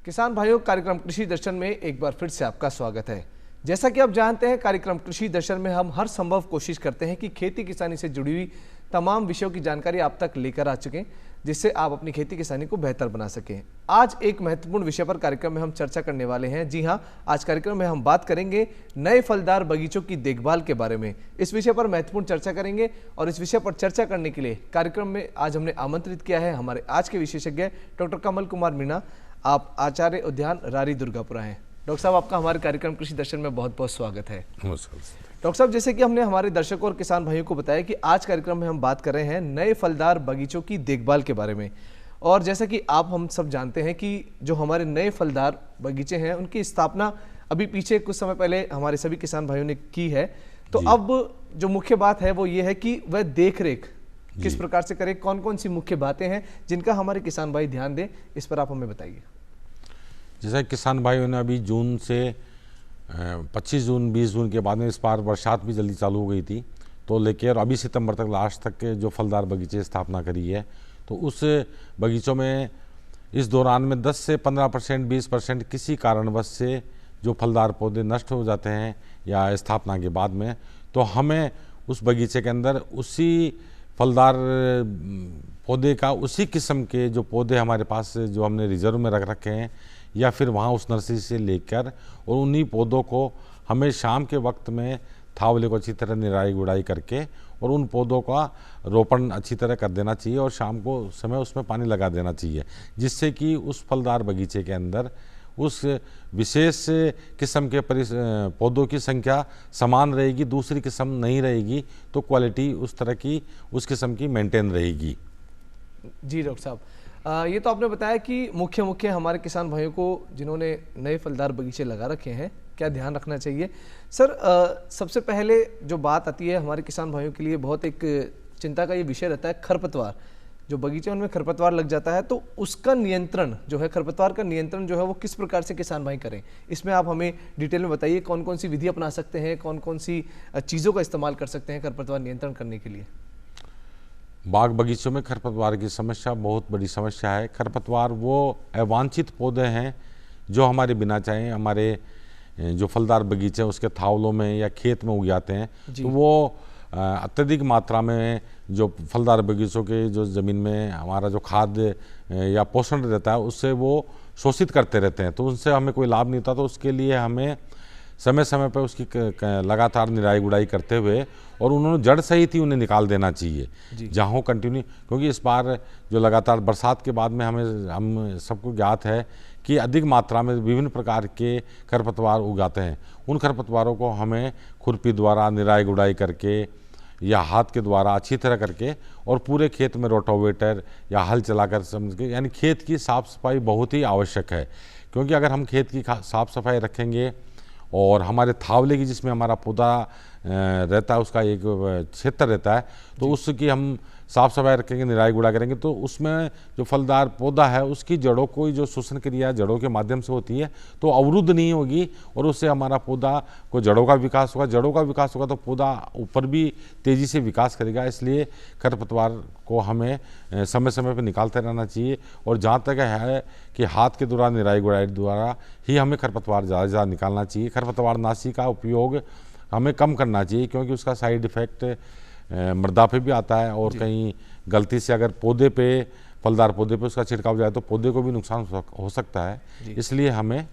किसान भाइयों, कार्यक्रम कृषि दर्शन में एक बार फिर से आपका स्वागत है। जैसा कि आप जानते हैं, कार्यक्रम कृषि दर्शन में हम हर संभव कोशिश करते हैं कि खेती किसानी से जुड़ी हुई तमाम विषयों की जानकारी आप तक लेकर आ सकें, जिससे आप अपनी खेती किसानी को बेहतर बना सकें। आज एक महत्वपूर्ण विषय पर कार्यक्रम में हम चर्चा करने वाले हैं। जी हाँ, आज कार्यक्रम में हम बात करेंगे नए फलदार बगीचों की देखभाल के बारे में। इस विषय पर महत्वपूर्ण चर्चा करेंगे और इस विषय पर चर्चा करने के लिए कार्यक्रम में आज हमने आमंत्रित किया है हमारे आज के विशेषज्ञ डॉक्टर कमल कुमार मीणा। आप आचार्य उद्यान रारी दुर्गापुरा हैं। डॉक्टर साहब, आपका हमारे कार्यक्रम कृषि दर्शन में बहुत बहुत स्वागत है। डॉक्टर साहब, जैसे कि हमने हमारे दर्शकों और किसान भाइयों को बताया कि आज कार्यक्रम में हम बात कर रहे हैं नए फलदार बगीचों की देखभाल के बारे में। और जैसा कि हम सब जानते हैं कि जो हमारे नए फलदार बगीचे हैं उनकी स्थापना अभी पीछे कुछ समय पहले हमारे सभी किसान भाइयों ने की है। तो अब जो मुख्य बात है वो ये है कि वह देख रेख किस प्रकार से करें, कौन कौन सी मुख्य बातें हैं जिनका हमारे किसान भाई ध्यान दें, इस पर आप हमें बताइए। जैसे किसान भाइयों ने अभी जून से 25 जून 20 जून के बाद में इस बार बरसात भी जल्दी चालू हो गई थी, तो लेके और अभी सितंबर तक लास्ट तक के जो फलदार बगीचे स्थापना करी है, तो उस बगीचों में इस दौरान में 10 से 15% 20% किसी कारणवश से जो फलदार पौधे नष्ट हो जाते हैं या स्थापना के बाद में, तो हमें उस बगीचे के अंदर उसी फलदार पौधे का उसी किस्म के जो पौधे हमारे पास जो हमने रिजर्व में रख रखे हैं या फिर वहाँ उस नर्सरी से लेकर और उन्हीं पौधों को हमें शाम के वक्त में थावले को अच्छी तरह निराई गुड़ाई करके और उन पौधों का रोपण अच्छी तरह कर देना चाहिए और शाम को समय उसमें पानी लगा देना चाहिए, जिससे कि उस फलदार बगीचे के अंदर उस विशेष किस्म के पौधों की संख्या समान रहेगी, दूसरी किस्म नहीं रहेगी, तो क्वालिटी उस तरह की उस किस्म की मेंटेन रहेगी। जी डॉक्टर साहब, ये तो आपने बताया कि मुख्य हमारे किसान भाइयों को जिन्होंने नए फलदार बगीचे लगा रखे हैं क्या ध्यान रखना चाहिए। सर, सबसे पहले जो बात आती है हमारे किसान भाइयों के लिए बहुत एक चिंता का ये विषय रहता है खरपतवार। जो बगीचे उनमें खरपतवार लग जाता है तो उसका नियंत्रण जो है, खरपतवार का नियंत्रण जो है वो किस प्रकार से किसान भाई करें, इसमें आप हमें डिटेल में बताइए। कौन कौन सी विधि अपना सकते हैं, कौन कौन सी चीज़ों का इस्तेमाल कर सकते हैं खरपतवार नियंत्रण करने के लिए। बाग बगीचों में खरपतवार की समस्या बहुत बड़ी समस्या है। खरपतवार वो अवांछित पौधे हैं जो हमारे बिना चाहे हमारे जो फलदार बगीचे हैं उसके थावलों में या खेत में उग जाते हैं, तो वो अत्यधिक मात्रा में जो फलदार बगीचों के जो ज़मीन में हमारा जो खाद्य या पोषण रहता है उससे वो शोषित करते रहते हैं, तो उनसे हमें कोई लाभ नहीं होता। तो उसके लिए हमें समय समय पर उसकी लगातार निराई गुड़ाई करते हुए और उन्होंने जड़ सहित ही उन्हें निकाल देना चाहिए जहाँ कंटिन्यू, क्योंकि इस बार जो लगातार बरसात के बाद में हम सबको ज्ञात है कि अधिक मात्रा में विभिन्न प्रकार के खरपतवार उगाते हैं। उन खरपतवारों को हमें खुरपी द्वारा निराई गुड़ाई करके या हाथ के द्वारा अच्छी तरह करके और पूरे खेत में रोटावेटर या हल चलाकर समझ के, यानी खेत की साफ़ सफाई बहुत ही आवश्यक है। क्योंकि अगर हम खेत की साफ़ सफाई रखेंगे और हमारे थावले की जिसमें हमारा पौधा रहता है उसका एक क्षेत्र रहता है, तो उसकी हम साफ़ सफाई रखेंगे, निराई गुड़ा करेंगे, तो उसमें जो फलदार पौधा है उसकी जड़ों को जो श्वसन क्रिया जड़ों के माध्यम से होती है तो अवरुद्ध नहीं होगी और उससे हमारा पौधा को जड़ों का विकास होगा। जड़ों का विकास होगा तो पौधा ऊपर भी तेज़ी से विकास करेगा। इसलिए खरपतवार को हमें समय समय पर निकालते रहना चाहिए और जहाँ तक है कि हाथ के द्वारा निराई गुड़ाई द्वारा ही हमें खरपतवार ज़्यादा से ज़्यादा निकालना चाहिए। खरपतवार नाशी का उपयोग हमें कम करना चाहिए क्योंकि उसका साइड इफ़ेक्ट मृदा पे भी आता है और कहीं गलती से अगर पौधे पे, फलदार पौधे पे उसका छिड़काव जाए तो पौधे को भी नुकसान हो सकता है। इसलिए हमें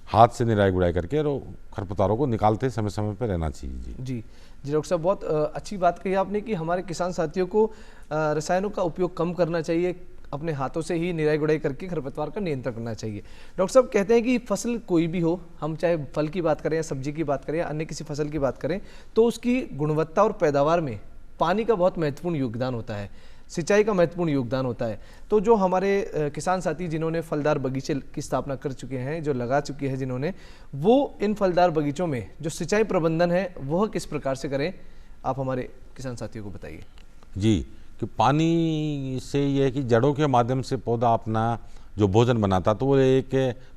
हाथ से निराई गुड़ाई करके और खरपतवारों को निकालते समय समय पर रहना चाहिए। जी डॉक्टर साहब, बहुत अच्छी बात कही आपने कि हमारे किसान साथियों को रसायनों का उपयोग कम करना चाहिए, अपने हाथों से ही निराई गुड़ाई करके खरपतवार का नियंत्रण करना चाहिए। डॉक्टर साहब, कहते हैं कि फसल कोई भी हो, हम चाहे फल की बात करें या सब्जी की बात करें या अन्य किसी फसल की बात करें, तो उसकी गुणवत्ता और पैदावार में पानी का बहुत महत्वपूर्ण योगदान होता है, सिंचाई का महत्वपूर्ण योगदान होता है। तो जो हमारे किसान साथी जिन्होंने फलदार बगीचे की स्थापना कर चुके हैं, जो लगा चुके हैं जिन्होंने, वो इन फलदार बगीचों में जो सिंचाई प्रबंधन है वह किस प्रकार से करें, आप हमारे किसान साथियों को बताइए। जी, कि पानी से ये है कि जड़ों के माध्यम से पौधा अपना जो भोजन बनाता तो वो एक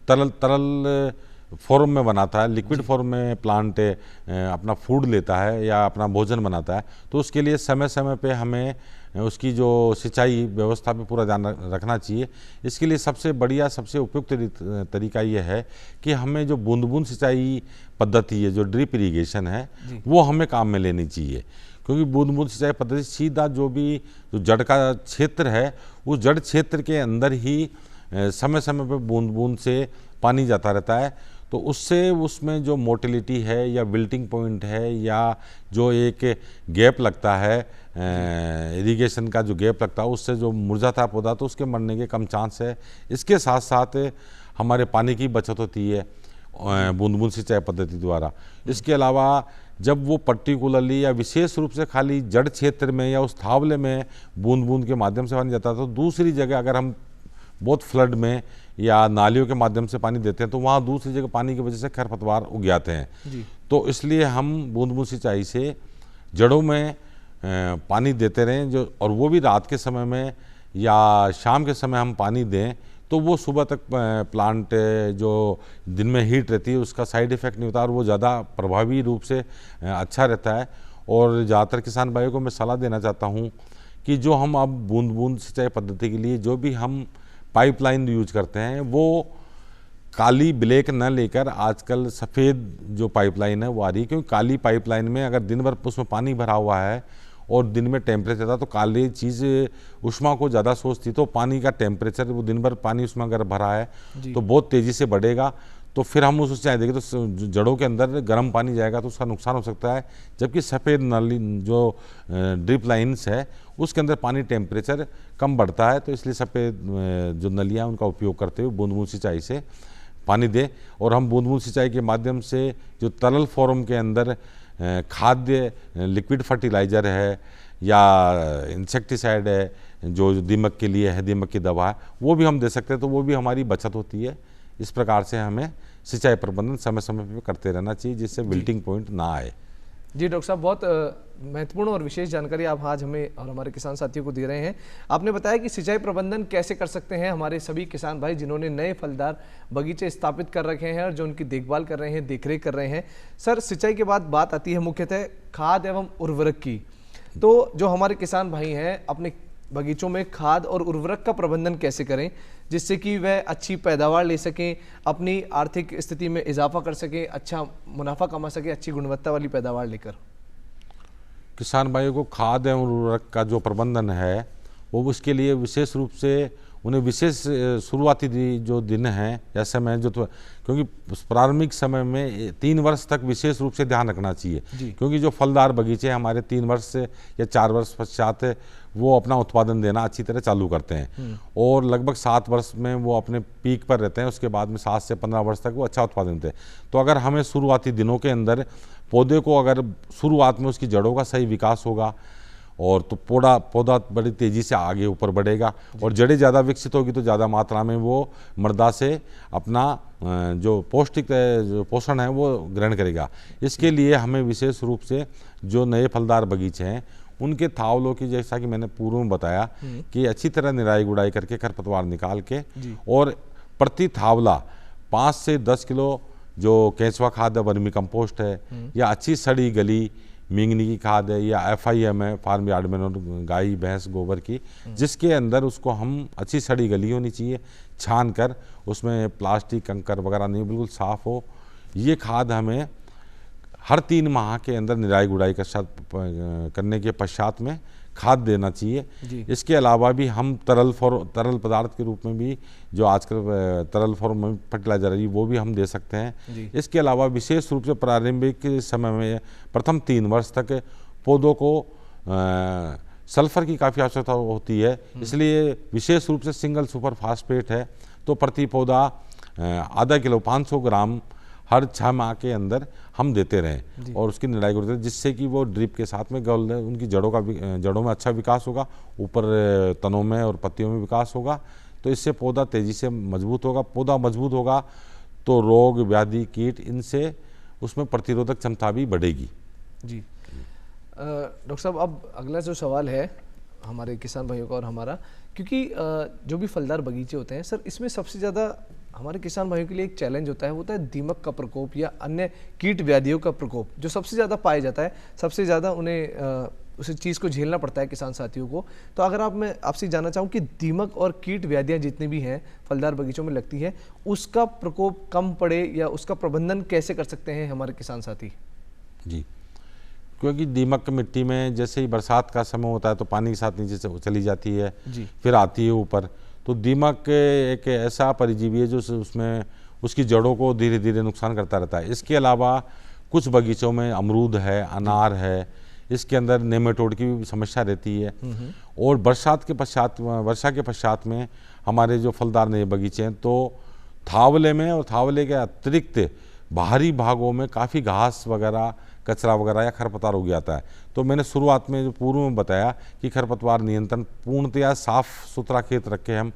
तरल फॉर्म में बनाता है, लिक्विड फॉर्म में प्लांट अपना फूड लेता है या अपना भोजन बनाता है। तो उसके लिए समय समय पे हमें उसकी जो सिंचाई व्यवस्था पे पूरा ध्यान रखना चाहिए। इसके लिए सबसे बढ़िया, सबसे उपयुक्त तरीका ये है कि हमें जो बूंद बूंद सिंचाई पद्धति है, जो ड्रिप इरिगेशन है, वो हमें काम में लेनी चाहिए। क्योंकि बूंद बूंद सिंचाई पद्धति सीधा जो जड़ का क्षेत्र है, उस जड़ क्षेत्र के अंदर ही समय समय पर बूंद बूंद से पानी जाता रहता है। तो उससे उसमें जो मोटिलिटी है या विल्टिंग पॉइंट है या जो एक गैप लगता है, इरिगेशन का जो गैप लगता है, उससे जो मुरझाता है पौधा, तो उसके मरने के कम चांस है। इसके साथ साथ हमारे पानी की बचत होती है बूंद बूंद सिंचाई पद्धति द्वारा। इसके अलावा जब वो पर्टिकुलरली या विशेष रूप से खाली जड़ क्षेत्र में या उस थावले में बूंद बूंद के माध्यम से पानी जाता है, तो दूसरी जगह अगर हम बहुत फ्लड में या नालियों के माध्यम से पानी देते हैं, तो वहाँ दूसरी जगह पानी की वजह से खरपतवार उग जाते हैं। तो इसलिए हम बूंद बूंद सिंचाई से जड़ों में पानी देते रहें, जो और वो भी रात के समय में या शाम के समय हम पानी दें, तो वो सुबह तक प्लांट जो दिन में हीट रहती है उसका साइड इफ़ेक्ट नहीं होता और वो ज़्यादा प्रभावी रूप से अच्छा रहता है। और ज़्यादातर किसान भाइयों को मैं सलाह देना चाहता हूँ कि जो हम अब बूंद बूंद सिंचाई पद्धति के लिए जो भी हम पाइपलाइन यूज करते हैं, वो काली ब्लैक न लेकर आजकल सफ़ेद जो पाइपलाइन है वो आ रही है। क्योंकि काली पाइपलाइन में अगर दिन भर उसमें पानी भरा हुआ है और दिन में टेम्परेचर था, तो काली चीज़ ऊष्मा को ज़्यादा सोचती, तो पानी का टेम्परेचर, वो दिन भर पानी उसमें अगर भरा है तो बहुत तेज़ी से बढ़ेगा। तो फिर हम उस सिंचाई देंगे तो जड़ों के अंदर गर्म पानी जाएगा, तो उसका नुकसान हो सकता है। जबकि सफ़ेद नाली जो ड्रिप लाइन्स है, उसके अंदर पानी टेम्परेचर कम बढ़ता है, तो इसलिए सफ़ेद जो नलियाँ उनका उपयोग करते हुए बूंद बूंद सिंचाई से पानी दें। और हम बूंद बूंद सिंचाई के माध्यम से जो तरल फॉर्म के अंदर खाद्य लिक्विड फर्टिलाइज़र है या इंसेक्टिसाइड है, जो दीमक के लिए है, दीमक की दवा है, वो भी हम दे सकते हैं। तो वो भी हमारी बचत होती है। इस प्रकार से हमें सिंचाई प्रबंधन समय समय पर करते रहना चाहिए, जिससे विल्टिंग पॉइंट ना आए। जी डॉक्टर साहब, बहुत महत्वपूर्ण और विशेष जानकारी आप आज हमें और हमारे किसान साथियों को दे रहे हैं। आपने बताया कि सिंचाई प्रबंधन कैसे कर सकते हैं हमारे सभी किसान भाई जिन्होंने नए फलदार बगीचे स्थापित कर रखे हैं और जो उनकी देखभाल कर रहे हैं, देखरेख कर रहे हैं। सर, सिंचाई के बाद बात आती है मुख्यतः खाद एवं उर्वरक की। तो जो हमारे किसान भाई हैं, अपने बगीचों में खाद और उर्वरक का प्रबंधन कैसे करें जिससे कि वह अच्छी पैदावार ले सकें, अपनी आर्थिक स्थिति में इजाफा कर सकें, अच्छा मुनाफा कमा सकें, अच्छी गुणवत्ता वाली पैदावार लेकर? किसान भाइयों को खाद एवं उर्वरक का जो प्रबंधन है, वो उसके लिए विशेष रूप से उन्हें विशेष शुरुआती जो दिन हैं या समय जो, तो क्योंकि प्रारंभिक समय में 3 वर्ष तक विशेष रूप से ध्यान रखना चाहिए। क्योंकि जो फलदार बगीचे हमारे 3 वर्ष से या 4 वर्ष पश्चात वो अपना उत्पादन देना अच्छी तरह चालू करते हैं और लगभग 7 वर्ष में वो अपने पीक पर रहते हैं। उसके बाद में 7 से 15 वर्ष तक वो अच्छा उत्पादन देते हैं। तो अगर हमें शुरुआती दिनों के अंदर पौधे को, अगर शुरुआत में उसकी जड़ों का सही विकास होगा और तो पौधा बड़ी तेज़ी से आगे ऊपर बढ़ेगा और जड़ें ज़्यादा विकसित होगी तो ज़्यादा मात्रा में वो मृदा से अपना जो पौष्टिक जो पोषण है वो ग्रहण करेगा। इसके लिए हमें विशेष रूप से जो नए फलदार बगीचे हैं उनके थावलों की, जैसा कि मैंने पूर्व में बताया कि अच्छी तरह निराई गुड़ाई करके खरपतवार निकाल के और प्रति थावला 5 से 10 किलो जो केंचुआ खाद है, वर्मी कंपोस्ट है या अच्छी सड़ी गली मिंगनी की खाद है या FIM है, फार्म यार्ड मैन्योर, गाय भैंस गोबर की, जिसके अंदर उसको हम अच्छी सड़ी गली होनी चाहिए, छान कर उसमें प्लास्टिक कंकर वगैरह नहीं, बिल्कुल साफ़ हो। ये खाद हमें हर 3 माह के अंदर निराई गुड़ाई करने के पश्चात में खाद देना चाहिए। इसके अलावा भी हम तरल पदार्थ के रूप में भी जो आजकल तरल फॉर्म में फर्टिलाइजर है वो भी हम दे सकते हैं। इसके अलावा विशेष रूप से प्रारंभिक समय में प्रथम 3 वर्ष तक पौधों को सल्फर की काफ़ी आवश्यकता होती है, इसलिए विशेष रूप से सिंगल सुपर फास्फेट है तो प्रति पौधा आधा किलो 500 ग्राम हर 6 माह के अंदर हम देते रहें और उसकी निराई करते हैं, जिससे कि वो ड्रिप के साथ में उनकी जड़ों में अच्छा विकास होगा, ऊपर तनों में और पत्तियों में विकास होगा। तो इससे पौधा तेज़ी से मजबूत होगा। पौधा मजबूत होगा तो रोग व्याधि कीट इनसे उसमें प्रतिरोधक क्षमता भी बढ़ेगी। जी डॉक्टर साहब, अब अगला जो सवाल है हमारे किसान भाइयों का और हमारा, क्योंकि जो भी फलदार बगीचे होते हैं सर, इसमें सबसे ज़्यादा हमारे किसान भाइयों के लिए एक चैलेंज होता है दीमक का प्रकोप या अन्य कीट व्याधियों का प्रकोप जो सबसे ज़्यादा पाया जाता है, सबसे ज़्यादा उन्हें उस चीज़ को झेलना पड़ता है किसान साथियों को। तो अगर मैं आपसे जानना चाहूँ कि दीमक और कीट व्याधियाँ जितनी भी हैं फलदार बगीचों में लगती है, उसका प्रकोप कम पड़े या उसका प्रबंधन कैसे कर सकते हैं हमारे किसान साथी? जी, क्योंकि दीमक मिट्टी में जैसे ही बरसात का समय होता है तो पानी के साथ नीचे से चली जाती है, फिर आती है ऊपर। तो दीमक एक ऐसा परजीवी है जो उसमें उसकी जड़ों को धीरे धीरे नुकसान करता रहता है। इसके अलावा कुछ बगीचों में अमरूद है, अनार है, इसके अंदर नेमेटोड की भी समस्या रहती है। और वर्षा के पश्चात में हमारे जो फलदार नए बगीचे हैं तो थावले में और थावले के अतिरिक्त बाहरी भागों में काफ़ी घास वगैरह, कचरा वगैरह या खरपतवार उग जाता है। तो मैंने शुरुआत में जो पूर्व में बताया कि खरपतवार नियंत्रण पूर्णतया साफ सुथरा खेत रखे हम,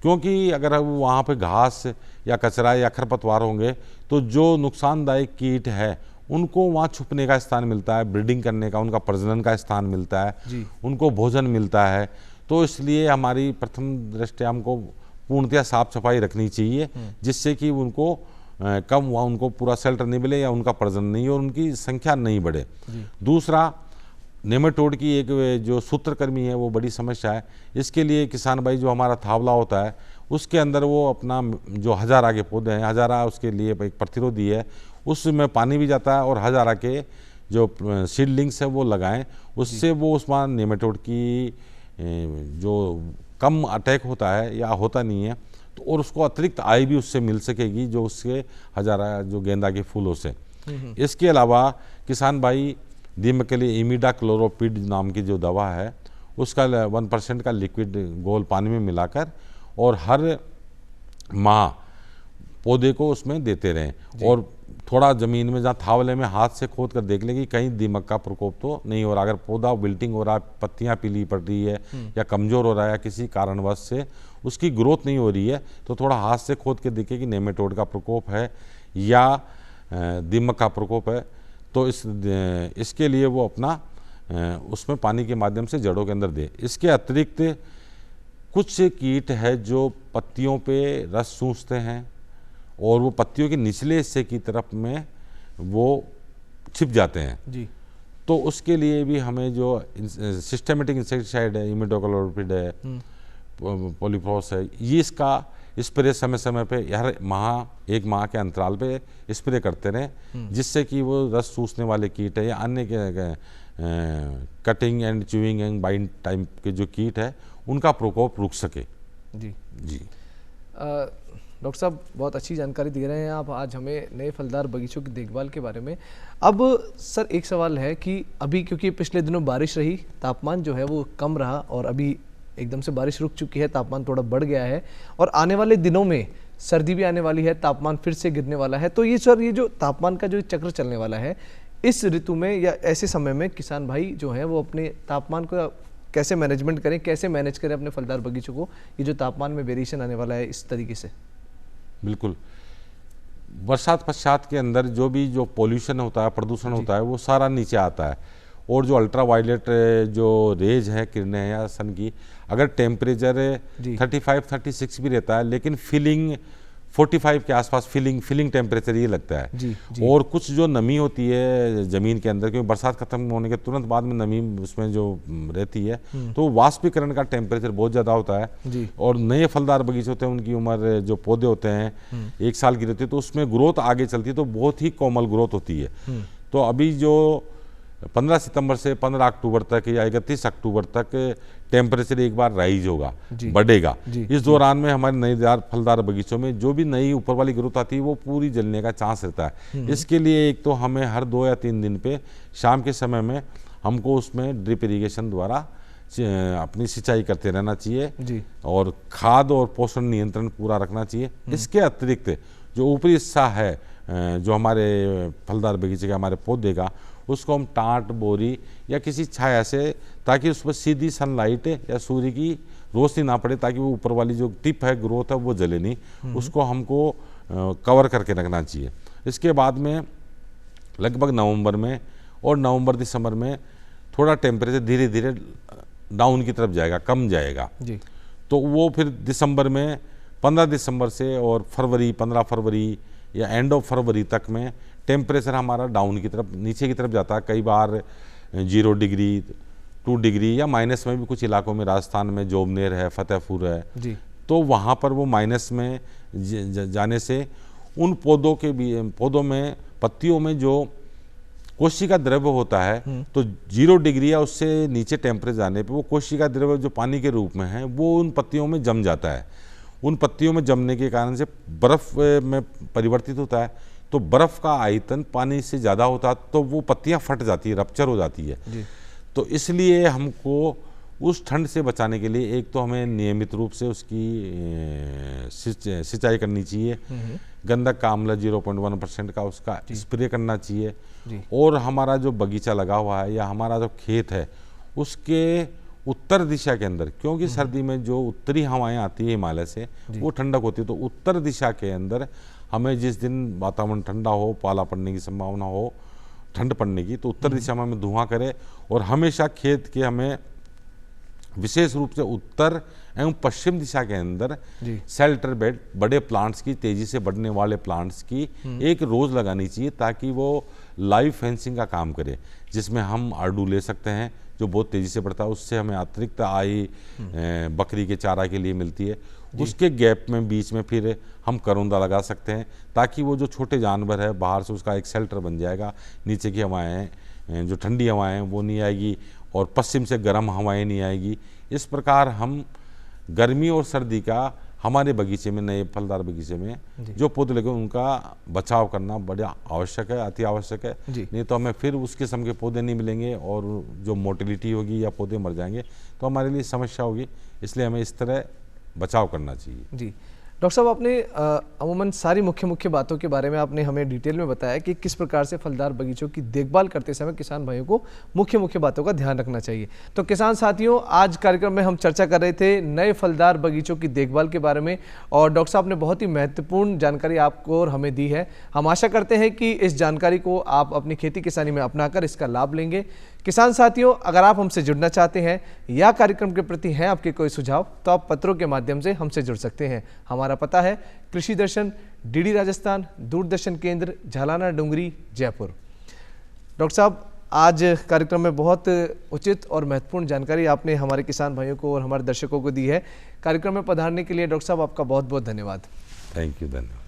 क्योंकि अगर वहाँ पे घास या कचरा या खरपतवार होंगे तो जो नुकसानदायक कीट है उनको वहाँ छुपने का स्थान मिलता है, ब्रीडिंग करने का, उनका प्रजनन का स्थान मिलता है, उनको भोजन मिलता है। तो इसलिए हमारी प्रथम दृष्टया हमको पूर्णतया साफ सफाई रखनी चाहिए, जिससे कि उनको कम हुआ उनको पूरा शेल्टर नहीं मिले या उनका प्रजनन नहीं हो और उनकी संख्या नहीं बढ़े। दूसरा, नेमेटोड की एक जो सूत्रकृमि है वो बड़ी समस्या है। इसके लिए किसान भाई जो हमारा थावला होता है उसके अंदर वो अपना जो हजारा के पौधे हैं, हजारा उसके लिए एक प्रतिरोधी है, उसमें पानी भी जाता है और हजारा के जो सीडलिंग्स है वो लगाएं, उससे वो उसमें नेमेटोड की जो कम अटैक होता है या होता नहीं है तो और उसको अतिरिक्त आय भी उससे मिल सकेगी जो उसके हजारा जो गेंदा के फूलों से। इसके अलावा किसान भाई दीमक के लिए इमिडाक्लोरोपिड नाम की जो दवा है उसका 1% का लिक्विड घोल पानी में मिलाकर और हर माह पौधे को उसमें देते रहें और थोड़ा ज़मीन में जहाँ थावले में हाथ से खोद कर देख लें कि कहीं दीमक का प्रकोप तो नहीं हो रहा। अगर पौधा विल्टिंग हो रहा है, पत्तियाँ पीली पड़ रही है या कमज़ोर हो रहा है या किसी कारणवश से उसकी ग्रोथ नहीं हो रही है तो थोड़ा हाथ से खोद के देखें कि नेमेटोड का प्रकोप है या दीमक का प्रकोप है। तो इसके लिए वो अपना उसमें पानी के माध्यम से जड़ों के अंदर दे। इसके अतिरिक्त कुछ कीट है जो पत्तियों पे रस सूंघते हैं और वो पत्तियों के निचले हिस्से की तरफ में वो छिप जाते हैं जी। तो उसके लिए भी हमें जो सिस्टेमेटिक इंसेक्टिसाइड है, इमिडाक्लोरोपिड है, पॉलीफ्रॉस है, ये इसका स्प्रे समय समय पे हर एक माह के अंतराल पे स्प्रे करते रहें, जिससे कि वो रस चूसने वाले कीट है या अन्य cutting and chewing and bind type के जो कीट है उनका प्रकोप रुक सके। जी जी डॉक्टर साहब बहुत अच्छी जानकारी दे रहे हैं आप आज हमें नए फलदार बगीचों की देखभाल के बारे में। अब सर एक सवाल है कि अभी क्योंकि पिछले दिनों बारिश रही, तापमान जो है वो कम रहा और अभी एकदम से बारिश रुक चुकी है, तापमान थोड़ा बढ़ गया है और आने वाले दिनों में सर्दी भी आने वाली है, तापमान फिर से गिरने वाला है। तो ये सर ये जो तापमान का जो चक्र चलने वाला है इस ऋतु में या ऐसे समय में किसान भाई जो हैं वो अपने तापमान को कैसे मैनेजमेंट करें, कैसे मैनेज करें अपने फलदार बगीचों को, ये जो तापमान में वेरिएशन आने वाला है इस तरीके से? बिल्कुल, बरसात पश्चात के अंदर जो पोल्यूशन होता है, प्रदूषण होता है, वो सारा नीचे आता है और जो अल्ट्रा वायलेट जो रेज है, किरणें हैं या सन की, अगर टेम्परेचर 35-36 भी रहता है लेकिन फीलिंग 45 के आसपास फीलिंग टेम्परेचर ये लगता है जी। और कुछ जो नमी होती है ज़मीन के अंदर, क्योंकि बरसात खत्म होने के तुरंत बाद में नमी उसमें जो रहती है तो वाष्पीकरण का टेम्परेचर बहुत ज़्यादा होता है जी। और नए फलदार बगीचे होते हैं उनकी उम्र जो पौधे होते हैं 1 साल की रहती है तो उसमें ग्रोथ आगे चलती है तो बहुत ही कोमल ग्रोथ होती है। तो अभी जो 15 सितंबर से 15 अक्टूबर तक या 31 अक्टूबर तक टेम्परेचर एक बार राइज होगा, बढ़ेगा। इस दौरान में हमारे नए फलदार बगीचों में जो भी नई ऊपर वाली ग्रोथ आती है वो पूरी जलने का चांस रहता है। इसके लिए एक तो हमें हर 2 या 3 दिन पे शाम के समय में हमको उसमें ड्रिप इरिगेशन द्वारा अपनी सिंचाई करते रहना चाहिए और खाद और पोषण नियंत्रण पूरा रखना चाहिए। इसके अतिरिक्त जो ऊपरी हिस्सा है जो हमारे फलदार बगीचे का हमारे पौधे का, उसको हम टाट बोरी या किसी छाया से, ताकि उस पर सीधी सनलाइट या सूर्य की रोशनी ना पड़े, ताकि वो ऊपर वाली जो टिप है ग्रोथ है वो जले नहीं, उसको हमको कवर करके रखना चाहिए। इसके बाद में लगभग नवंबर में और नवंबर दिसंबर में थोड़ा टेम्परेचर धीरे धीरे डाउन की तरफ जाएगा, कम जाएगा जी। तो वो फिर दिसंबर में 15 दिसंबर से और फरवरी 15 फरवरी या एंड ऑफ फरवरी तक में टेम्परेचर हमारा डाउन की तरफ, नीचे की तरफ जाता है। कई बार 0 डिग्री 2 डिग्री या माइनस में भी कुछ इलाकों में, राजस्थान में जोबनेर है, फतेहपुर है जी, तो वहाँ पर वो माइनस में जाने से उन पौधों में पत्तियों में जो कोशिका द्रव्य होता है तो 0 डिग्री या उससे नीचे टेम्परेचर जाने पे वो कोशिका द्रव्य जो पानी के रूप में है वो उन पत्तियों में जम जाता है। उन पत्तियों में जमने के कारण से बर्फ़ में परिवर्तित होता है, तो बर्फ़ का आयतन पानी से ज़्यादा होता है तो वो पत्तियाँ फट जाती है, रप्चर हो जाती है जी। तो इसलिए हमको उस ठंड से बचाने के लिए एक तो हमें नियमित रूप से उसकी सिंचाई करनी चाहिए, गंधक का अम्ल 0.1% का उसका स्प्रे करना चाहिए जी। और हमारा जो बगीचा लगा हुआ है या हमारा जो खेत है उसके उत्तर दिशा के अंदर, क्योंकि सर्दी में जो उत्तरी हवाएं आती है हिमालय से वो ठंडक होती है, तो उत्तर दिशा के अंदर हमें जिस दिन वातावरण ठंडा हो, पाला पड़ने की संभावना हो, ठंड पड़ने की, तो उत्तर दिशा में हमें धुआं करे और हमेशा खेत के हमें विशेष रूप से उत्तर एवं पश्चिम दिशा के अंदर शेल्टर बेड, बड़े प्लांट्स की, तेजी से बढ़ने वाले प्लांट्स की एक रोज लगानी चाहिए ताकि वो लाइव फेंसिंग का काम करे, जिसमें हम आड़ू ले सकते हैं जो बहुत तेजी से बढ़ता है, उससे हमें अतिरिक्त आय बकरी के चारा के लिए मिलती है। उसके गैप में बीच में फिर हम करौंदा लगा सकते हैं ताकि वो जो छोटे जानवर है बाहर से उसका एक शेल्टर बन जाएगा, नीचे की हवाएं जो ठंडी हवाएं हैं वो नहीं आएगी और पश्चिम से गर्म हवाएं नहीं आएगी। इस प्रकार हम गर्मी और सर्दी का हमारे बगीचे में, नए फलदार बगीचे में जो पौधे लगे उनका बचाव करना बड़ा आवश्यक है, अति आवश्यक है। नहीं तो हमें फिर उस किस्म के पौधे नहीं मिलेंगे और जो मोटिलिटी होगी या पौधे मर जाएंगे तो हमारे लिए समस्या होगी, इसलिए हमें इस तरह बचाव करना चाहिए। जी डॉक्टर साहब, आपने अमूमन सारी मुख्य बातों के बारे में आपने हमें डिटेल में बताया कि किस प्रकार से फलदार बगीचों की देखभाल करते समय किसान भाइयों को मुख्य बातों का ध्यान रखना चाहिए। तो किसान साथियों, आज कार्यक्रम में हम चर्चा कर रहे थे नए फलदार बगीचों की देखभाल के बारे में और डॉक्टर साहब ने बहुत ही महत्वपूर्ण जानकारी आपको और हमें दी है। हम आशा करते हैं कि इस जानकारी को आप अपनी खेती किसानी में अपनाकर इसका लाभ लेंगे। किसान साथियों, अगर आप हमसे जुड़ना चाहते हैं या कार्यक्रम के प्रति हैं आपके कोई सुझाव तो आप पत्रों के माध्यम से हमसे जुड़ सकते हैं। हमारा पता है कृषि दर्शन, डीडी राजस्थान, दूरदर्शन केंद्र, झालाना डुंगरी, जयपुर। डॉक्टर साहब, आज कार्यक्रम में बहुत उचित और महत्वपूर्ण जानकारी आपने हमारे किसान भाइयों को और हमारे दर्शकों को दी है। कार्यक्रम में पधारने के लिए डॉक्टर साहब आपका बहुत बहुत धन्यवाद। थैंक यू, धन्यवाद।